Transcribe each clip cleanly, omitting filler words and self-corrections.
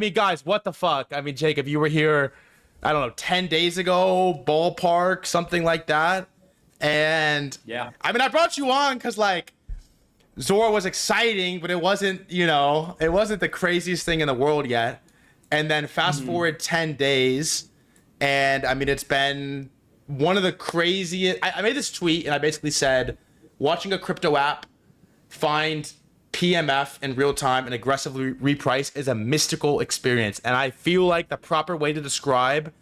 mean, guys, what the fuck? I mean, Jacob, you were here, I don't know, 10 days ago, ballpark, something like that. And Yeah. I mean, I brought you on because, like, Zora was exciting, but it wasn't, it wasn't the craziest thing in the world yet. And then fast forward 10 days, and I mean, it's been one of the craziest. I made this tweet and I basically said, watching a crypto app find PMF in real time and aggressively reprice is a mystical experience. And I feel like the proper way to describe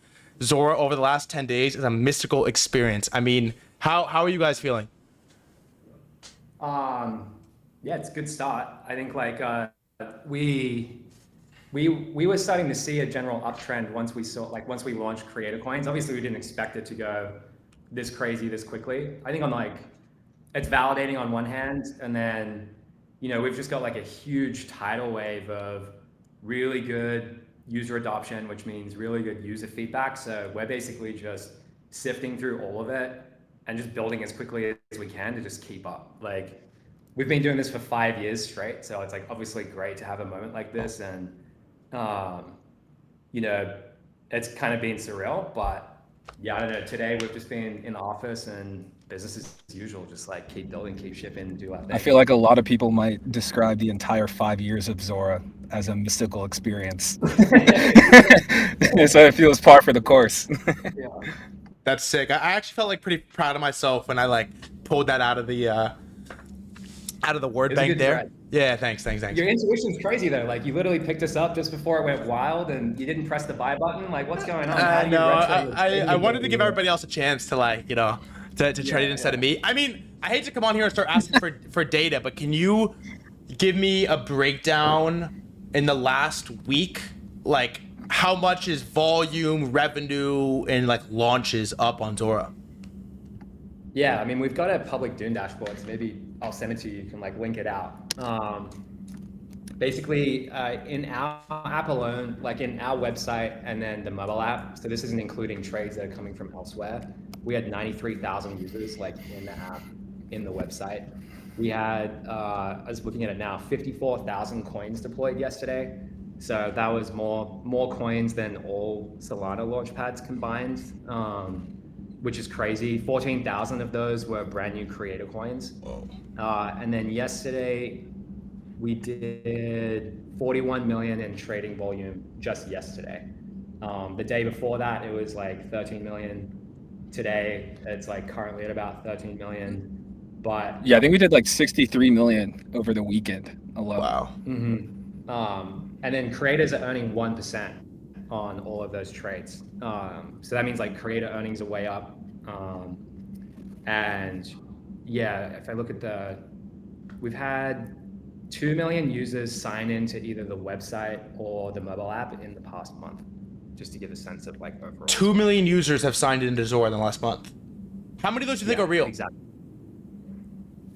Zora over the last 10 days is a mystical experience. I mean, how are you guys feeling? Um, yeah, it's a good start. I think we we were starting to see a general uptrend once we launched Creator Coins. Obviously, we didn't expect it to go this crazy this quickly. I think it's validating on one hand, and then we've just got like a huge tidal wave of really good user adoption, which means really good user feedback. So we're basically just sifting through all of it and just building as quickly as we can to just keep up. Like we've been doing this for 5 years straight, so it's like obviously great to have a moment like this, and um, you know, it's kind of been surreal. But yeah, I don't know. Today we've just been in the office and business as usual, just like keep building, keep shipping, do our I thing. feel like a lot of people might describe the entire 5 years of Zora as a mystical experience. So it feels par for the course. Yeah. That's sick. I actually felt like pretty proud of myself when I like pulled that out of the word It's a bank good there. thread. Yeah, thanks. Your intuition's crazy though. Like you literally picked us up just before it went wild, and you didn't press the buy button. Like what's going on? How do you No, retro your I trading wanted to give ability? everybody else a chance to like, to trade it instead Yeah. of me. I mean, I hate to come on here and start asking for data, but can you give me a breakdown in the last week? Like, how much is volume, revenue, and like launches up on Zora? Yeah, I mean, we've got a public Dune dashboard, so maybe I'll send it to you. You can like link it out. Basically, in our app alone, like in our website and then the mobile app, so this isn't including trades that are coming from elsewhere, we had 93,000 users like in the app, in the website. We had, I was looking at it now, 54,000 coins deployed yesterday. So that was more coins than all Solana launch pads combined, which is crazy. 14,000 of those were brand new creator coins. Whoa. And then yesterday, we did 41 million in trading volume just yesterday. The day before that, it was like 13 million. Today, it's like currently at about 13 million. But Yeah, I think we did like 63 million over the weekend alone. Wow. and then creators are earning 1% on all of those trades. So that means like creator earnings are way up. And yeah, if I look at we've had 2 million users sign into either the website or the mobile app in the past month, just to give a sense of like overall. 2 million users have signed into Zora in the last month. How many of those do you think Yeah, are real? exactly.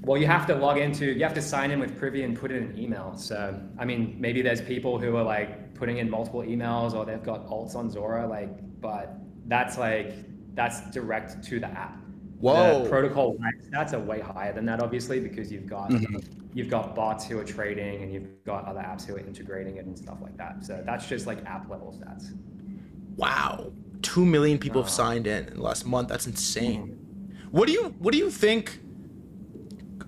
Well, you have to sign in with Privy and put in an email. So, I mean, maybe there's people who are like putting in multiple emails or they've got alts on Zora, but that's direct to the app. Whoa. The protocol stats are way higher than that, obviously, because you've got bots who are trading and you've got other apps who are integrating it and stuff like that. So that's just like app level stats. Wow. 2 million people have signed in the last month. That's insane. What do you think?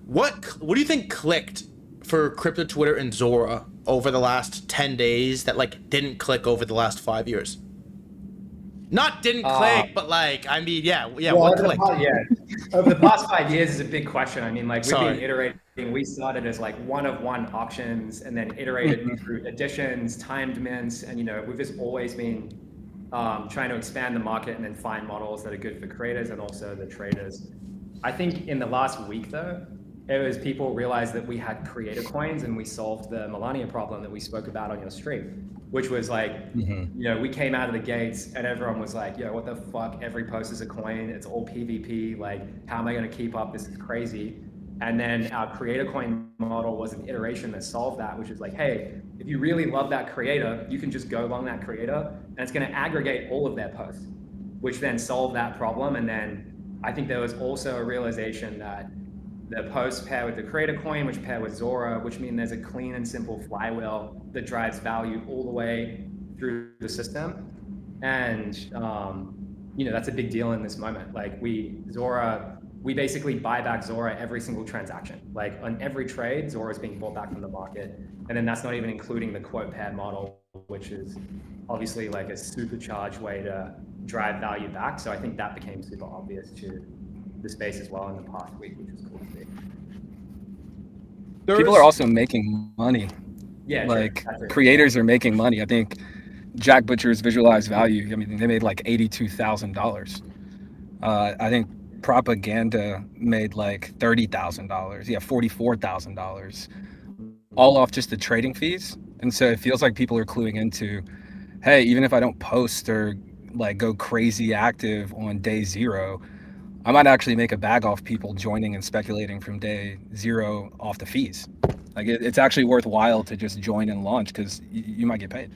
What do you think clicked for crypto Twitter and Zora over the last 10 days that like didn't click over the last 5 years? Not didn't click, but like I mean, yeah. Well, What clicked? over the past 5 years is a big question. I mean, like we've Sorry. been iterating. We started as like one of one auctions, and then iterated through additions, timed mints, and we've just always been trying to expand the market and then find models that are good for creators and also the traders. I think in the last week though, it was people realized that we had creator coins and we solved the Melania problem that we spoke about on your stream, which was like, we came out of the gates and everyone was like, yo, what the fuck? Every post is a coin. It's all PvP. Like, how am I going to keep up? This is crazy. And then our creator coin model was an iteration that solved that, which is like, hey, if you really love that creator, you can just go along that creator and it's going to aggregate all of their posts, which then solved that problem. And then I think there was also a realization that the posts pair with the creator coin, which pair with Zora, which mean there's a clean and simple flywheel that drives value all the way through the system. And, that's a big deal in this moment. Like we basically buy back Zora every single transaction. Like on every trade, Zora is being bought back from the market. And then that's not even including the quote pair model, which is obviously like a supercharged way to drive value back. So I think that became super obvious to the space as well in the past week, which was cool to see. People are also making money. Yeah, like true. Creators are making money. I think Jack Butcher's Visualized Value, I mean, they made like $82,000. I think Propaganda made like $30,000. Yeah, $44,000, all off just the trading fees. And so it feels like people are cluing into, hey, even if I don't post or like go crazy active on day 0, I might actually make a bag off people joining and speculating from day 0 off the fees. Like it's actually worthwhile to just join and launch because you might get paid.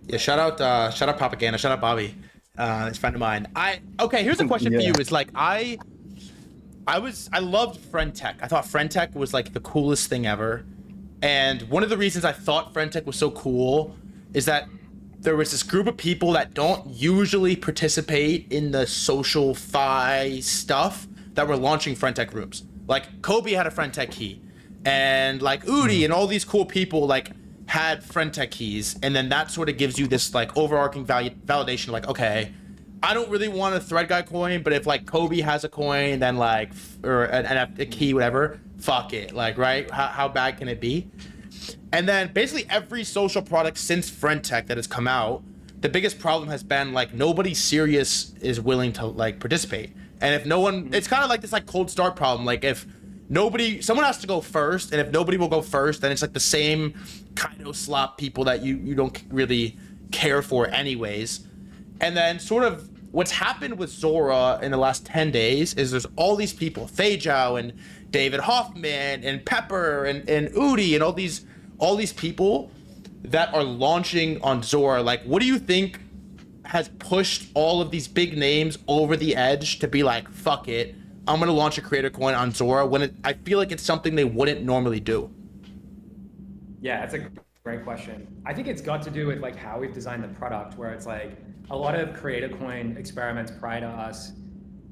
Yeah, shout out Propaganda, shout out Bobby, this friend of mine. Here's a question for you. Is like I loved Friend Tech. I thought Friend Tech was like the coolest thing ever. And one of the reasons I thought Friend Tech was so cool is that there was this group of people that don't usually participate in the social fi stuff that were launching Friend Tech rooms. Like Kobe had a Friend Tech key, and like Udi and all these cool people like had Friend Tech keys, and then that sort of gives you this like overarching validation. Like, okay, I don't really want a threadguy coin, but if like Kobe has a coin, then like or a key, whatever, fuck it. Like, right? How bad can it be? And then basically every social product since Friend Tech that has come out, the biggest problem has been like nobody serious is willing to like participate. And if no one, it's kind of like this like cold start problem. Like if someone has to go first, and if nobody will go first, then it's like the same kind of slop people that you don't really care for anyways. And then sort of what's happened with Zora in the last 10 days is there's all these people, Fejao and David Hoffman and Pepper and Udi and all these people that are launching on Zora. Like, what do you think has pushed all of these big names over the edge to be like, fuck it, I'm gonna launch a creator coin on Zora when I feel like it's something they wouldn't normally do? Yeah, that's a great question. I think it's got to do with like how we've designed the product, where it's like a lot of creator coin experiments prior to us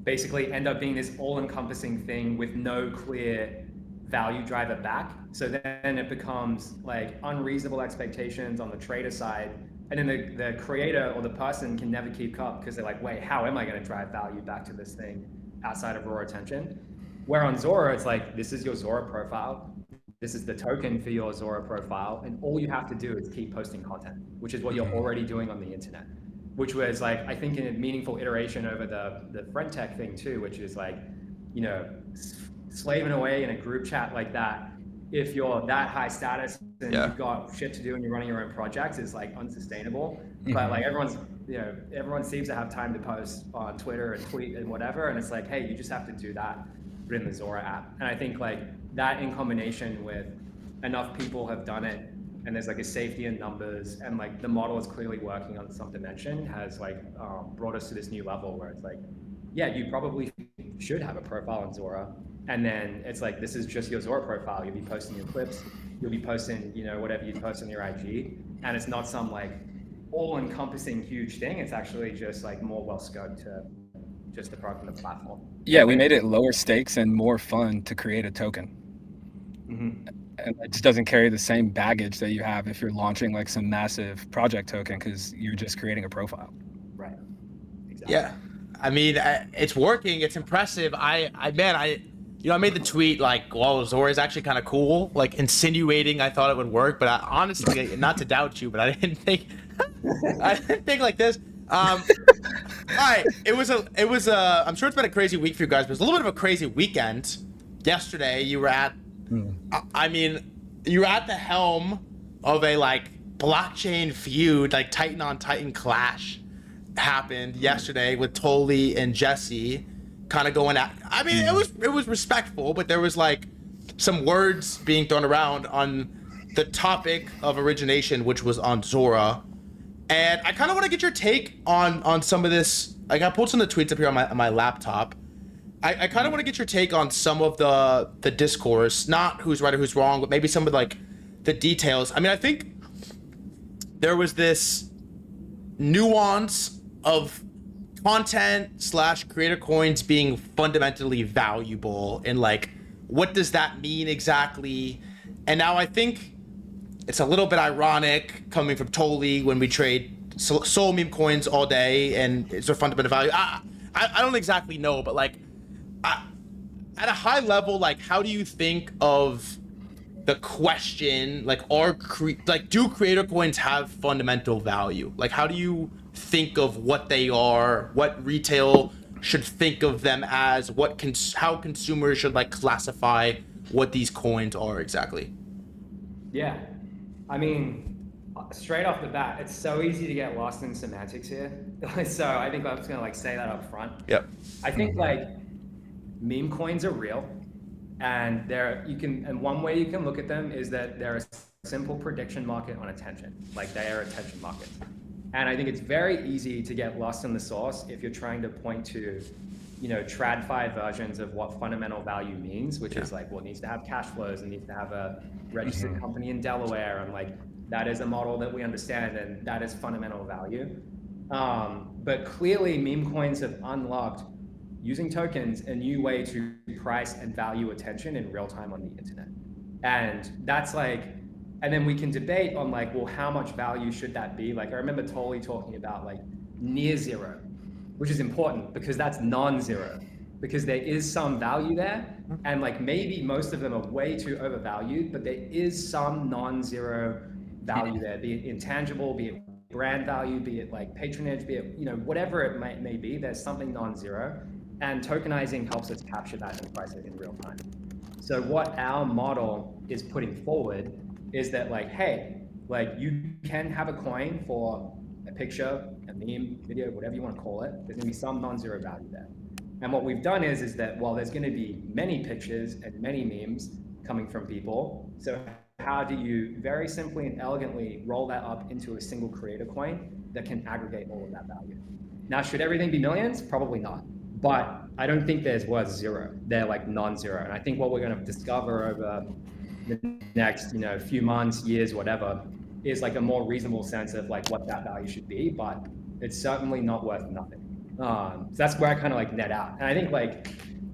basically end up being this all-encompassing thing with no clear value driver back. So then it becomes like unreasonable expectations on the trader side. And then the creator or the person can never keep up because they're like, wait, how am I going to drive value back to this thing outside of raw attention? Where on Zora, it's like, this is your Zora profile. This is the token for your Zora profile. And all you have to do is keep posting content, which is what you're already doing on the internet. Which was like, I think, a meaningful iteration over the Friend Tech thing too, which is like, slaving away in a group chat like that, if you're that high status and you've got shit to do and you're running your own projects, is like unsustainable. But like everyone seems to have time to post on Twitter and tweet and whatever, and it's like, hey, you just have to do that, put it in the Zora app. And I think like that in combination with enough people have done it, and there's like a safety in numbers, and like the model is clearly working on some dimension, has like brought us to this new level where it's like, yeah, you probably should have a profile on Zora. And then it's like, this is just your Zora profile. You'll be posting your clips. You'll be posting, whatever you post on your IG. And it's not some like all-encompassing huge thing. It's actually just like more well-scoped to just the product and the platform. Yeah, we made it lower stakes and more fun to create a token. And it just doesn't carry the same baggage that you have if you're launching like some massive project token because you're just creating a profile. Right. Exactly. Yeah. I mean, it's working. It's impressive. I made the tweet like, well, Zora is actually kind of cool, like insinuating I thought it would work, but honestly, not to doubt you, but I didn't think like this. All right, it was I'm sure it's been a crazy week for you guys, but it was a little bit of a crazy weekend. Yesterday, you were at, you were at the helm of a like blockchain feud, like Titan on Titan clash happened yesterday with Tolly and Jesse kind of going at, I mean, it was respectful, but there was like some words being thrown around on the topic of origination, which was on Zora. And I kind of want to get your take on some of this. Like, I pulled some of the tweets up here on my laptop. I kind of want to get your take on some of the discourse, not who's right or who's wrong, but maybe some of like the details. I mean, I think there was this nuance of content / creator coins being fundamentally valuable, and like, what does that mean exactly? And now I think it's a little bit ironic coming from Toli when we trade soul meme coins all day, and it's their fundamental value. I don't exactly know, but like, at a high level, like, how do you think of the question, like, do creator coins have fundamental value? Like, how do you think of what they are, what retail should think of them as, how consumers should like classify what these coins are exactly? Yeah, I mean, straight off the bat, it's so easy to get lost in semantics here. So I think I'm just gonna like say that up front. Yep. I think like meme coins are real, and and one way you can look at them is that they're a simple prediction market on attention. Like, they are attention markets. And I think it's very easy to get lost in the sauce if you're trying to point to, TradFi versions of what fundamental value means, which is like, well, it needs to have cash flows and needs to have a registered company in Delaware. And like, that is a model that we understand, and that is fundamental value. But clearly meme coins have unlocked, using tokens, a new way to price and value attention in real time on the internet. And that's like, and then we can debate on like, well, how much value should that be? Like, I remember Toli talking about like near zero, which is important because that's non-zero, because there is some value there. And like, maybe most of them are way too overvalued, but there is some non-zero value there, be it intangible, be it brand value, be it like patronage, be it, whatever it may be, there's something non-zero. And tokenizing helps us capture that and price it in real time. So what our model is putting forward is that like, hey, like, you can have a coin for a picture, a meme, video, whatever you want to call it. There's gonna be some non-zero value there. And what we've done is that, well, there's gonna be many pictures and many memes coming from people. So how do you very simply and elegantly roll that up into a single creator coin that can aggregate all of that value? Now, should everything be millions? Probably not. But I don't think there's worth zero. They're like non-zero. And I think what we're going to discover over the next, few months, years, whatever, is like a more reasonable sense of like what that value should be. But it's certainly not worth nothing. So that's where I kind of like net out. And I think like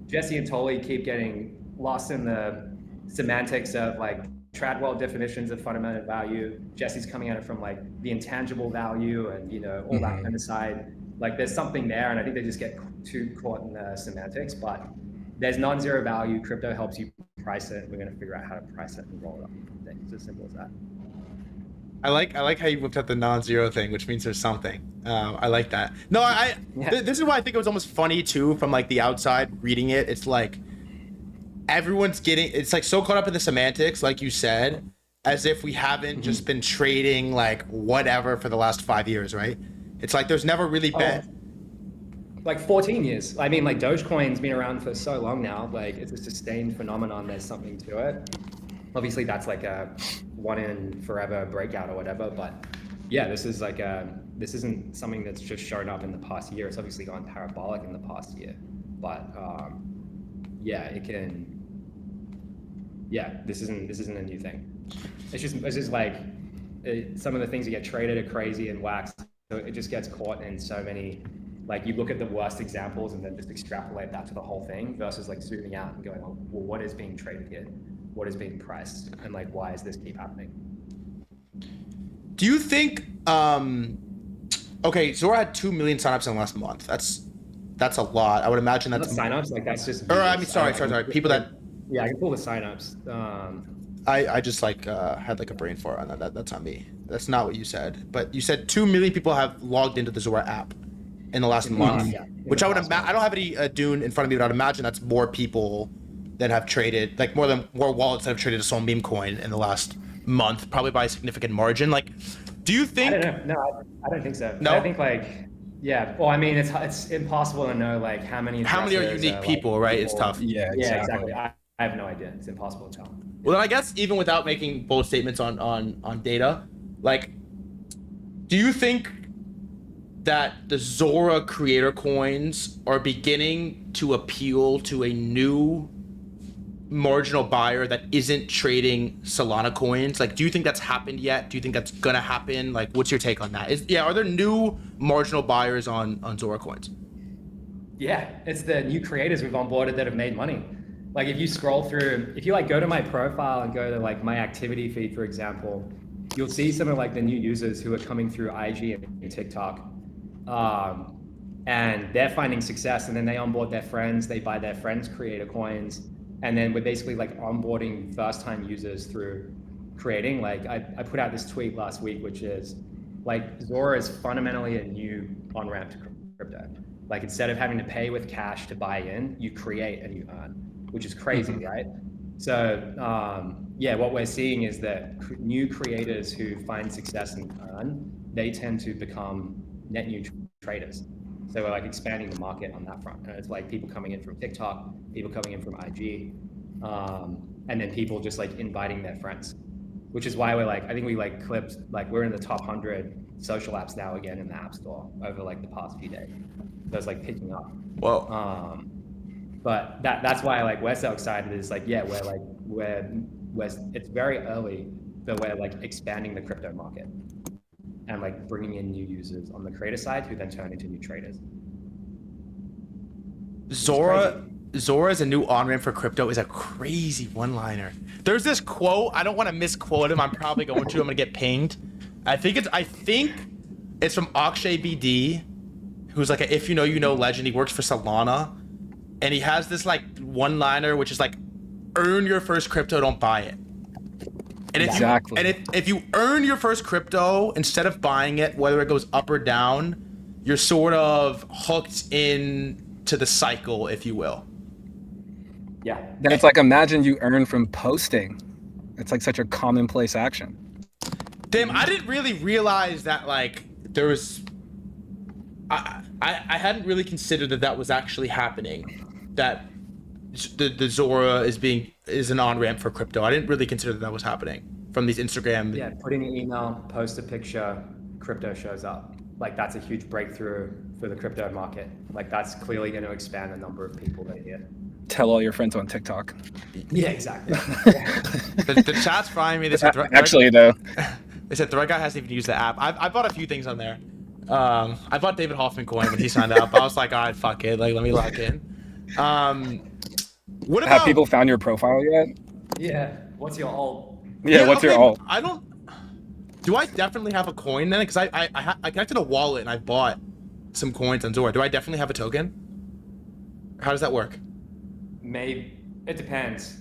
Jesse and Toli keep getting lost in the semantics of like Tradwell definitions of fundamental value. Jesse's coming at it from like the intangible value and, all that kind of side. Like, there's something there, and I think they just get too caught in the semantics, but there's non-zero value. Crypto helps you price it. We're going to figure out how to price it and roll it up. It's as simple as that. I like how you whipped up the non-zero thing, which means there's something. I like that. No, this is why I think it was almost funny too, from like the outside reading it. It's like it's like so caught up in the semantics, like you said, as if we haven't just been trading like whatever for the last 5 years, right? It's like there's never really been like 14 years. I mean, like, Dogecoin's been around for so long now. Like, it's a sustained phenomenon. There's something to it. Obviously, that's like a one in forever breakout or whatever. But yeah, this isn't something that's just shown up in the past year. It's obviously gone parabolic in the past year. But yeah, it can. Yeah, this isn't a new thing. It's just like some of the things that get traded are crazy and waxed. So it just gets caught in so many, like, you look at the worst examples and then just extrapolate that to the whole thing versus like zooming out and going, well, what is being traded here? What is being priced? And like, why does this keep happening? Do you think, okay, Zora had 2 million signups in the last month. That's a lot. I would imagine that's signups, like that's just. Or I mean, sorry. People that. Yeah, I can pull the signups. I just like had like a brain fart on that. That's on me. That's not what you said. But you said 2 million people have logged into the Zora app in the last month, which I would imagine. I don't have any Dune in front of me, but I'd imagine that's more people that have traded, like more wallets that have traded a Soul meme coin in the last month, probably by a significant margin. Like, do you think? I don't know. No, I don't think so. No, I think like, yeah. Well, I mean, it's impossible to know like how many are unique people, right? It's tough. Yeah, exactly. I have no idea. It's impossible to tell. Well, then I guess even without making bold statements on data, like, do you think that the Zora creator coins are beginning to appeal to a new marginal buyer that isn't trading Solana coins? Like, do you think that's happened yet? Do you think that's gonna happen? Like, what's your take on that? Are there new marginal buyers on Zora coins? Yeah, it's the new creators we've onboarded that have made money. Like if you scroll through, if you like go to my profile and go to like my activity feed, for example, you'll see some of like the new users who are coming through IG and TikTok. And they're finding success, and then they onboard their friends, they buy their friends' creator coins. And then we're basically like onboarding first-time users through creating. Like I put out this tweet last week, which is like Zora is fundamentally a new on-ramp to crypto. Like instead of having to pay with cash to buy in, you create and you earn, which is crazy, right? So yeah, what we're seeing is that new creators who find success and earn, they tend to become net new traders. So we're like expanding the market on that front. And it's like people coming in from TikTok, people coming in from IG, and then people just like inviting their friends, which is why we're like, I think we like clipped, like we're in the top 100 social apps now again in the App Store over like the past few days. So it's like picking up. Whoa. But that's why like we're so excited is like, yeah, we're it's very early, but we're like expanding the crypto market and like bringing in new users on the creator side who then turn into new traders. Zora is a new on-ramp for crypto is a crazy one-liner. There's this quote, I don't want to misquote him, I'm probably going to, I'm gonna get pinged. I think it's from Akshay BD, who's like a if you know you know legend. He works for Solana, and he has this like one-liner which is like, earn your first crypto, don't buy it. And if you earn your first crypto instead of buying it, whether it goes up or down, you're sort of hooked in to the cycle, if you will. Yeah. Then it's like, imagine you earn from posting. It's like such a commonplace action. Damn, I didn't really realize that like there was. I hadn't really considered that was actually happening. That the Zora is an on-ramp for crypto. I didn't really consider that was happening from these Instagram. Yeah, put in an email, post a picture, crypto shows up. Like that's a huge breakthrough for the crypto market. Like that's clearly going to expand the number of people that are here. Tell all your friends on TikTok. Yeah, exactly. The chat's frying me. They said Actually, though, they said threadguy hasn't even used the app. I bought a few things on there. I bought David Hoffman coin when he signed up. I was like, all right, fuck it. Like, let me lock in. What about have people found your profile yet? Yeah. What's your alt? Yeah, what's your alt? I don't. Do I definitely have a coin then? Because I connected a wallet and I bought some coins on Zora. Do I definitely have a token? How does that work? Maybe it depends.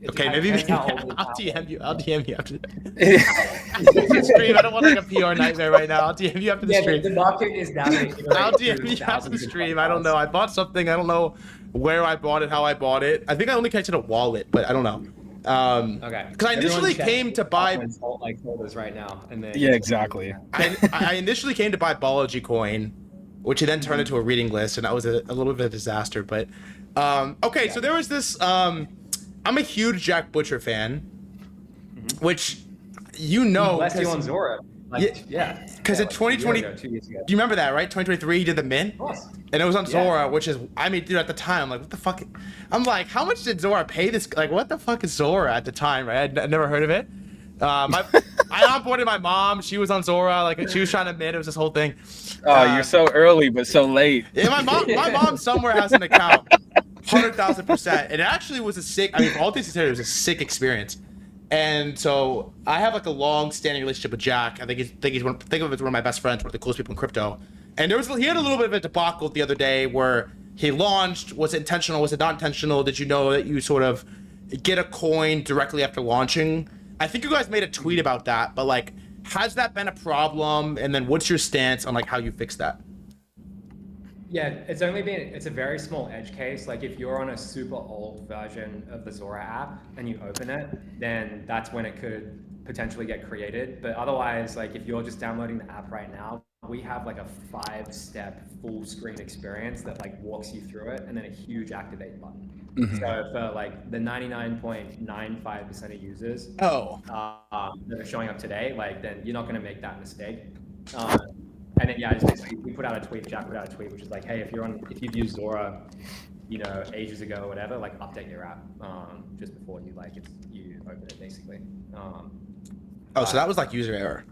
Okay, maybe I'll DM you. I'll DM you after the stream. I don't want like a PR nightmare right now. I'll DM you after the stream. The market is down. I'll DM you after the stream. I don't know. I bought something. I don't know where I bought it, how I bought it. I think I only connected a wallet, but I don't know. Okay. Because I initially came to buy like holders right now, and then yeah, exactly. I initially came to buy Biology coin, which then turned into a reading list, and that was a little bit of a disaster. But okay, so there was this. I'm a huge Jack Butcher fan, which you know. Bless you on Zora. Like, yeah. Because in 2020, 2 years ago. do you remember that, right? 2023, he did the mint, and it was on Zora, which is, I mean, dude, at the time, I'm like, what the fuck? I'm like, how much did Zora pay this? Like, what the fuck is Zora at the time, right? I'd never heard of it. I onboarded my mom. She was on Zora. Like, she was trying to mint. It was this whole thing. Oh, you're so early, but so late. Yeah, my mom somewhere has an account. 100,000%. It actually was a sick. I mean, all things considered, it was a sick experience. And so I have like a long-standing relationship with Jack. I think of him as one of my best friends, one of the coolest people in crypto. And he had a little bit of a debacle the other day where he launched. Was it intentional? Was it not intentional? Did you know that you sort of get a coin directly after launching? I think you guys made a tweet about that. But like, has that been a problem? And then what's your stance on like how you fix that? Yeah, it's a very small edge case. Like if you're on a super old version of the Zora app and you open it, then that's when it could potentially get created. But otherwise, like if you're just downloading the app right now, we have like a 5-step full screen experience that like walks you through it, and then a huge activate button. Mm-hmm. So for like the 99.95% of users that are showing up today, like then you're not going to make that mistake. And then yeah, just basically we put out a tweet. Jack put out a tweet, which is like, hey, if you've used Zora, you know, ages ago or whatever, like update your app just before you you open it, basically. Oh, so that was like user error.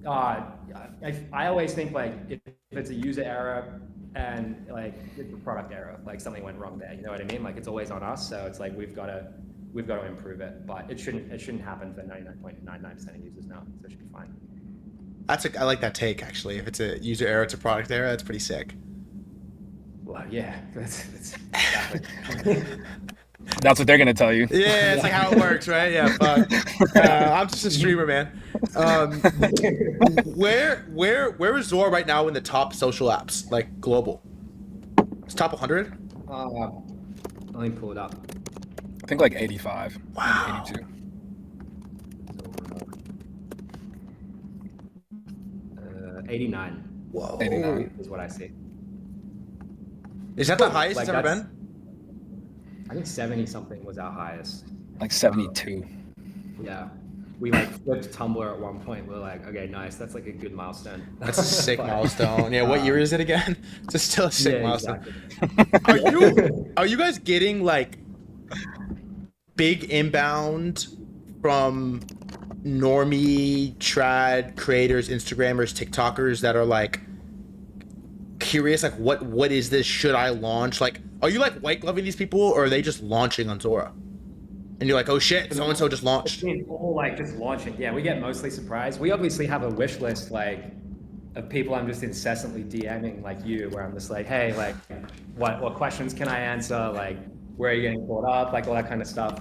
I always think like if it's a user error and like it's a product error, like something went wrong there. You know what I mean? Like it's always on us, so it's like we've got to improve it. But it shouldn't happen for 99.99% of users now, so it should be fine. I like that take actually. If it's a user error, it's a product error. That's pretty sick. Well, yeah, that's exactly. That's what they're gonna tell you. Yeah, it's like how it works, right? Yeah, fuck. I'm just a streamer, man. Where is Zora right now in the top social apps, like global? It's top 100. Let me pull it up. I think like 85. Wow. 82. 89. Whoa. 89 is what I see. Is that the highest Like, it's ever that's- been? I think 70 something was our highest. Like 72. Yeah. We like flipped Tumblr at one point. We're like, okay, nice. That's like a good milestone. That's a sick But, milestone. Yeah, what year is it again? It's still a sick yeah, milestone. exactly. Are you guys getting like big inbound from normie trad creators, Instagrammers, TikTokers that are like curious, like what is this? Should I launch? Like, are you like white gloving these people, or are they just launching on Zora? And you're like, oh shit, so and so just launched. It's all like just launching. Yeah, we get mostly surprised. We obviously have a wish list like of people I'm just incessantly DMing like you, where I'm just like, hey, like what questions can I answer? Like, where are you getting caught up? Like all that kind of stuff.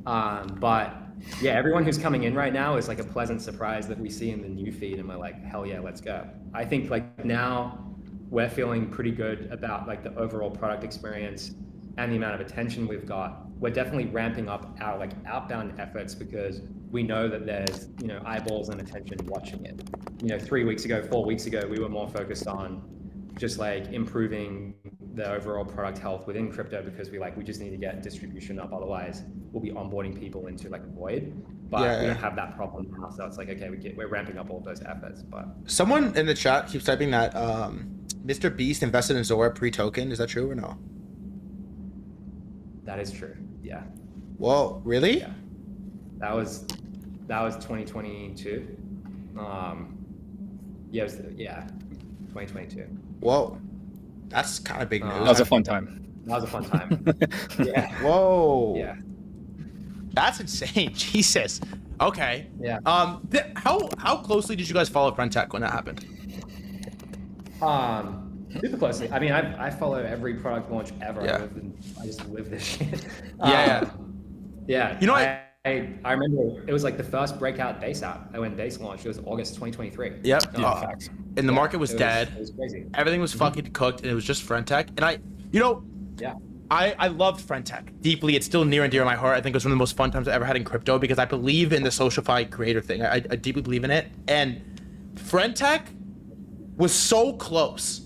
But yeah, everyone who's coming in right now is like a pleasant surprise that we see in the new feed, and we're like, hell yeah, let's go. I think like now we're feeling pretty good about like the overall product experience and the amount of attention we've got. We're definitely ramping up our like outbound efforts because we know that there's, you know, eyeballs and attention watching it. You know, 3 weeks ago, 4 weeks ago, we were more focused on just like improving the overall product health within crypto because we just need to get distribution up. Otherwise we'll be onboarding people into like a void, but we don't have that problem now. So it's like, okay, we're ramping up all those efforts. But Someone in the chat keeps typing that MrBeast invested in Zora pre-token. Is that true or no? that is true. Yeah. Whoa, really? Yeah. That was 2022. Yeah, 2022. Whoa, that's kind of big news. That was a fun time. That was a fun time. Yeah. Whoa. Yeah. That's insane. Jesus. Okay. Yeah. How closely did you guys follow Frentech when that happened? Super closely. I mean, I follow every product launch ever. Yeah. I just live this shit. Yeah. Yeah. You know, I remember it was like the first breakout base app. When base launched, it was August 2023. Yep. Facts. And the market was dead. It was crazy. Everything was fucking cooked, and it was just Frentech. And Yeah. I loved Frentech deeply. It's still near and dear to my heart. I think it was one of the most fun times I ever had in crypto because I believe in the socialify creator thing. I deeply believe in it. And Frentech was so close.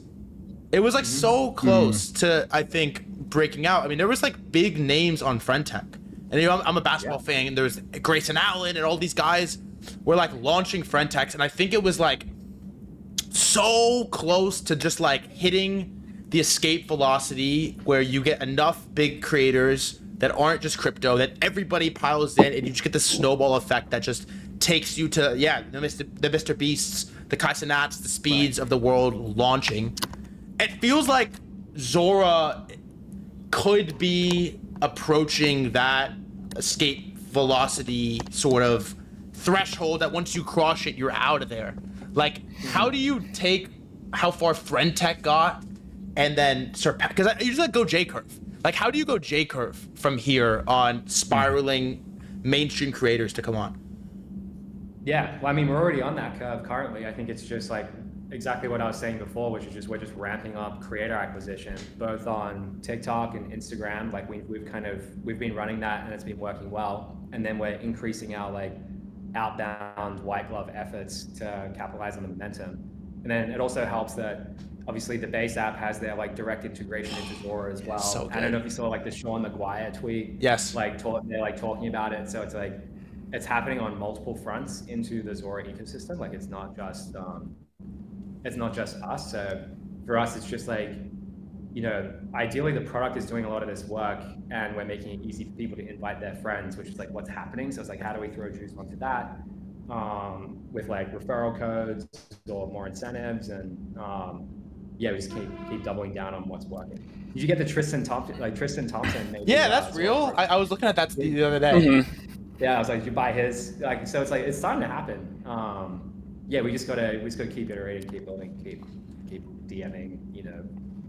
It was like so close to, I think, breaking out. I mean, there was like big names on Frentech. And you know, I'm a basketball fan, and there was Grayson Allen and all these guys were like launching Frentech. And I think it was like so close to just like hitting the escape velocity where you get enough big creators that aren't just crypto, that everybody piles in, and you just get the snowball effect that just takes you to, the MrBeast's, the Kaisenats, the Speeds of the world launching. It feels like Zora could be approaching that escape velocity sort of threshold that once you cross it, you're out of there. Like, how do you take how far Frentech got and then surpass? Because I usually go J curve. Like, how do you go J curve from here on spiraling mainstream creators to come on? Yeah, well, I mean, we're already on that curve currently. I think it's just like exactly what I was saying before, which is just we're just ramping up creator acquisition, both on TikTok and Instagram. Like we've been running that, and it's been working well. And then we're increasing our like outbound white glove efforts to capitalize on the momentum. And then it also helps that obviously the base app has their like direct integration into Zora as well. So good. I don't know if you saw like the Sean McGuire tweet. Yes. Like they're like talking about it. So it's like it's happening on multiple fronts into the Zora ecosystem. Like it's not just it's not just us. So for us, it's just like, ideally the product is doing a lot of this work and we're making it easy for people to invite their friends, which is like what's happening. So it's like, how do we throw juice onto that with like referral codes or more incentives? And we just keep doubling down on what's working. Did you get the Tristan Thompson? Like Tristan Thompson made Yeah, that's real. I was looking at that the other day. Mm-hmm. Yeah, I was like, did you buy his? Like, so it's like it's starting to happen. We just gotta keep iterating, keep building, keep DMing.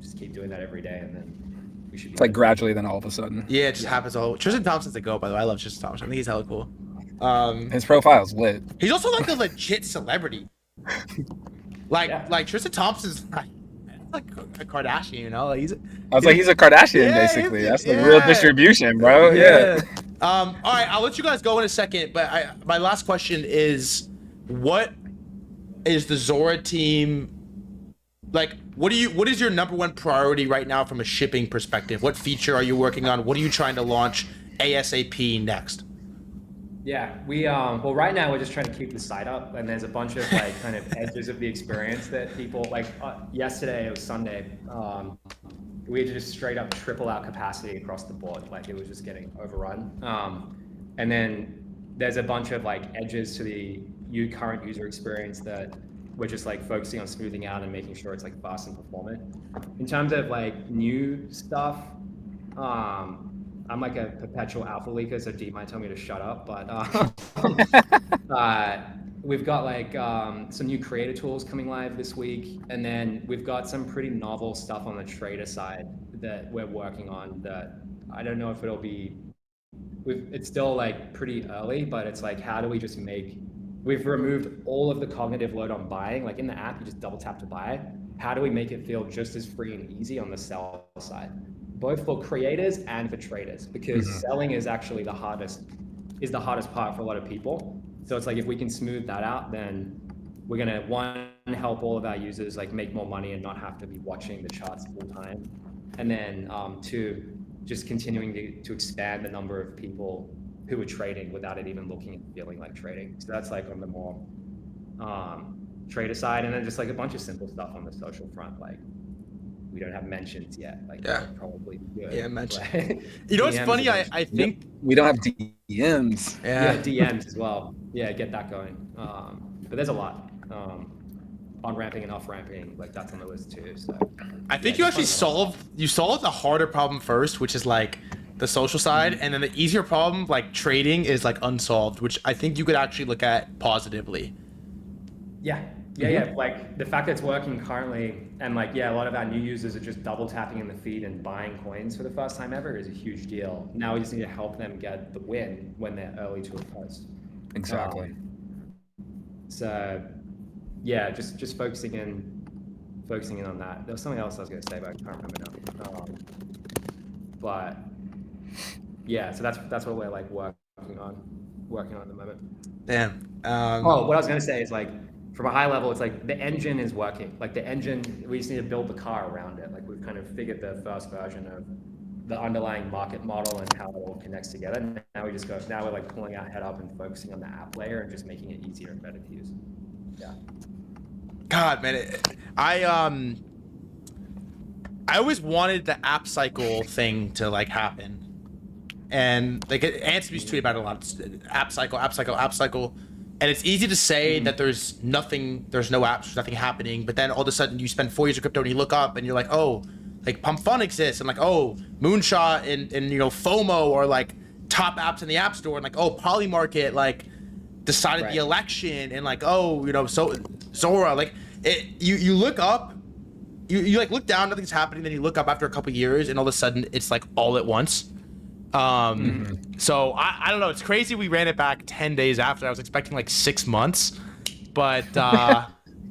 Just keep doing that every day, and then we should. It's like gradually, then all of a sudden. Yeah, it just happens all. Tristan Thompson's a go, by the way. I love Tristan Thompson. I think he's hella cool. His profile's lit. He's also like a legit celebrity. Like Tristan Thompson's like a Kardashian, Like he's a Kardashian basically. That's the real distribution, bro. Yeah. All right, I'll let you guys go in a second, but my last question is, what is the Zora team like? What is your number one priority right now from a shipping perspective? What feature are you working on? What are you trying to launch ASAP next? Yeah, we well right now we're just trying to keep the site up, and there's a bunch of like kind of edges of the experience that people like. Yesterday, it was Sunday. We had to just straight up triple our capacity across the board. Like it was just getting overrun. And then there's a bunch of like edges to the current user experience that we're just like focusing on smoothing out and making sure it's like fast and performant. In terms of like new stuff, I'm like a perpetual alpha leaker, so Dee might tell me to shut up, but we've got like some new creator tools coming live this week, and then we've got some pretty novel stuff on the trader side that we're working on that I don't know if it'll be, it's still like pretty early, but it's like, how do we just we've removed all of the cognitive load on buying. Like in the app, you just double tap to buy. How do we make it feel just as free and easy on the sell side? Both for creators and for traders, because selling is actually the hardest part for a lot of people. So it's like, if we can smooth that out, then we're gonna, one, help all of our users like make more money and not have to be watching the charts full time. And then two, just continuing to expand the number of people who are trading without it even looking and feeling like trading. So that's like on the more trader side. And then just like a bunch of simple stuff on the social front, like we don't have mentions yet. Like probably good. Yeah, mention. You know what's funny? I think we don't have DMs. Yeah, DMs as well. Yeah, get that going. But there's a lot. On ramping and off ramping, like that's on the list too. So I think you actually solved the harder problem first, which is like the social side, and then the easier problem, like trading, is like unsolved, which I think you could actually look at positively. Yeah. Like the fact that it's working currently, and like a lot of our new users are just double tapping in the feed and buying coins for the first time ever is a huge deal. Now we just need to help them get the win when they're early to a post. Exactly. So yeah, just focusing in on that. There was something else I was going to say, but I can't remember now. But yeah, so that's what we're like working on at the moment. Damn. What I was going to say is like, from a high level, it's like the engine is working. Like the engine, we just need to build the car around it. Like we've kind of figured the first version of the underlying market model and how it all connects together. Now we're like pulling our head up and focusing on the app layer and just making it easier and better to use. Yeah. God, man, I always wanted the app cycle thing to like happen, and like Anthony's tweeted about it a lot. It's app cycle. And it's easy to say that there's no apps, there's nothing happening, but then all of a sudden you spend 4 years of crypto and you look up and you're like, oh, like Pump Fun exists, and like, oh, Moonshot and FOMO are like top apps in the app store, and like, oh, Polymarket like decided the election, and like, oh, so Zora, like you look up, you like look down, nothing's happening, then you look up after a couple years and all of a sudden it's like all at once. So I don't know, it's crazy we ran it back 10 days after. I was expecting like 6 months, but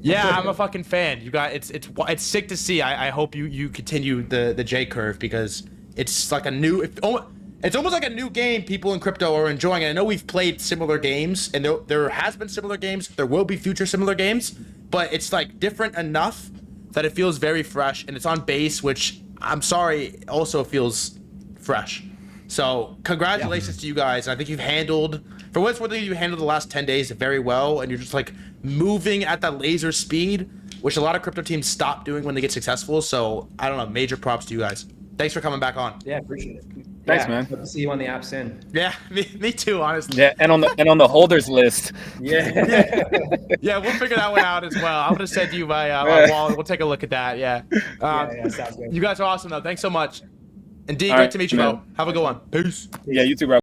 yeah, I'm a fucking fan. You got it's sick to see. I hope you continue the J curve, because it's like it's almost like a new game people in crypto are enjoying. And I know we've played similar games, and there has been similar games, there will be future similar games, but it's like different enough that it feels very fresh, and it's on base, which I'm sorry also feels fresh. So congratulations to you guys. I think you've handled, for what it's worth, you handled the last 10 days very well, and you're just like moving at that laser speed. which a lot of crypto teams stop doing when they get successful. So I don't know, major props to you guys. Thanks for coming back on. Yeah, appreciate it. Thanks, Yeah, man. Hope to see you on the app soon. Yeah, me too, honestly. Yeah, and on the holders list. Yeah. Yeah, we'll figure that one out as well. I'm gonna send you my wallet. We'll take a look at that. Yeah. Yeah, sounds good. You guys are awesome though. Thanks so much. And D, All great right, to meet you, man. bro. Have a good one. Peace. Yeah, you too, bro.